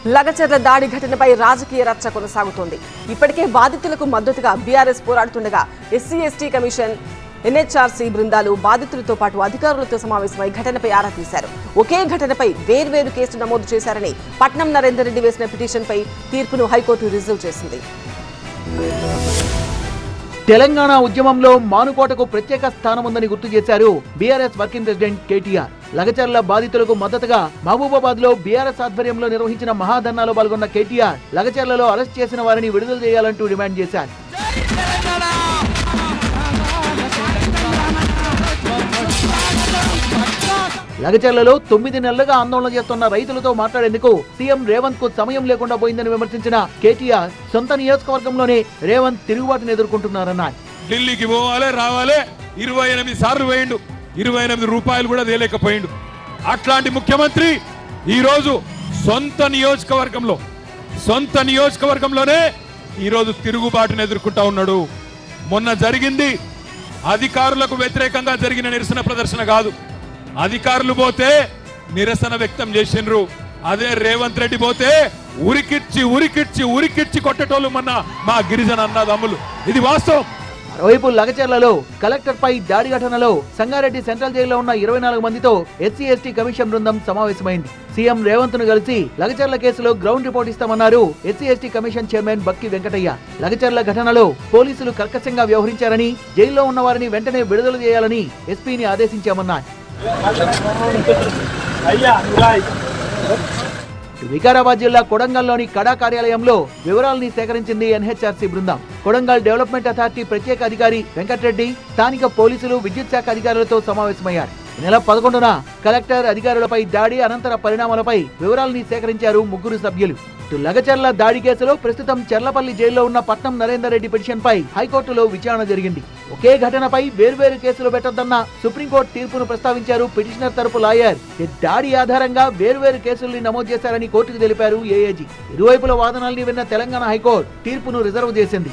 లగచర్ల దాడి ఘటనపై రాజకీయ రచ్చ కొనసాగుతోంది. ఇప్పటికే బాధితులకు మద్దతుగా బీఆర్ఎస్ పోరాడుతుండగా ఎస్సీ ఎస్టీ కమిషన్, ఎన్హెచ్ఆర్సీ బృందాలు బాధితులతో పాటు అధికారులతో సమావేశమై ఘటనపై ఆరా తీశారు. ఒకే ఘటనపై వేర్వేరు కేసులు నమోదు చేశారని పట్నం నరేందర్ రెడ్డి వేసిన పిటిషన్పై తీర్పును హైకోర్టు రిజర్వ్ చేసింది. తెలంగాణ ఉద్యమంలో మానుకోటకు ప్రత్యేక స్థానం ఉందని గుర్తు చేశారు BRS working president KTR. Lagacharla బాధితులకు మద్దతుగా మహబూబాబాద్ లో బీఆర్ఎస్ ఆధ్వర్యంలో నిర్వహించిన మహాధర్నాలో పాల్గొన్న కేటీఆర్ లగచర్లలో అరెస్ట్ చేసిన వారిని విడుదల చేయాలంటూ డిమాండ్ చేశారు. లగచర్లలో 9 నెలలుగా ఆందోళన చేస్తున్న రైతులతో మాట్లాడేందుకు సీఎం రేవంత్ కు సమయం లేకుండా పోయిందని విమర్శించిన కేటీఆర్ సొంత నియోజకవర్గంలోనే రేవంత్ తిరుగుబాటును ఎదుర్కొంటున్నారన్నారు. ఢిల్లీకి పోవాలి రావాలి 28 సార్లు పోయిండు, 28 రూపాయలు కూడా తేలేకపోయిండు. అట్లాంటి ముఖ్యమంత్రి ఈరోజు సొంత నియోజకవర్గంలోనే ఈరోజు తిరుగుబాటును ఎదుర్కొంటా ఉన్నాడు. మొన్న జరిగింది అధికారులకు వ్యతిరేకంగా జరిగిన నిరసన ప్రదర్శన కాదు. అధికారులు పోతే నిరసన వ్యక్తం చేసిండ్రు. అదే రేవంత్ రెడ్డి పోతే ఉరికిచ్చి కొట్టేటోళ్ళు మా గిరిజన అన్నదమ్ములు. ఇది వాస్తవం. మరోవైపు లగచర్లలో కలెక్టర్ పై దాడి ఘటనలో సంగారెడ్డి సెంట్రల్ జైల్లో ఉన్న 24 మందితో ఎస్సీ ఎస్టీ కమిషన్ బృందం సమావేశమైంది. సీఎం రేవంత్ ను కలిసి లగచర్ల కేసులో గ్రౌండ్ రిపోర్ట్ ఇస్తామన్నారు ఎస్సీ ఎస్టీ కమిషన్ చైర్మన్ బక్కి వెంకటయ్య. లగచర్ల ఘటనలో పోలీసులు కర్కశంగా వ్యవహరించారని, జైల్లో ఉన్న వారిని వెంటనే విడుదల చేయాలని ఎస్పీని ఆదేశించామన్నారు. వికారాబాద్ జిల్లా కొడంగల్లోని కడా కార్యాలయంలో వివరాలని సేకరించింది ఎన్హెచ్ఆర్సీ బృందం. కొడంగల్ డెవలప్మెంట్ అథారిటీ ప్రత్యేక అధికారి వెంకటరెడ్డి స్థానిక పోలీసులు, విద్యుత్ శాఖ అధికారులతో సమావేశమయ్యారు. ఈ నెల 11న కలెక్టర్ అధికారులపై దాడి అనంతర పరిణామాలపై వివరాలని సేకరించారు 3 సభ్యులు. లగచర్ల దాడి కేసులో ప్రస్తుతం చెర్లపల్లి జైల్లో ఉన్న పట్నం నరేందర్ రెడ్డి పిటిషన్ పై హైకోర్టులో విచారణ జరిగింది. ఒకే ఘటనపై వేర్వేరు కేసులు పెట్టొద్దన్న సుప్రీంకోర్టు తీర్పును ప్రస్తావించారు పిటిషనర్ తరపు లాయర్. దాడి ఆధారంగా వేర్వేరు కేసుల్ని నమోదు చేశారని కోర్టుకు తెలిపారు ఏఏజీ. ఇరువైపుల వాదనల్ని విన్న తెలంగాణ హైకోర్టు తీర్పును రిజర్వ్ చేసింది.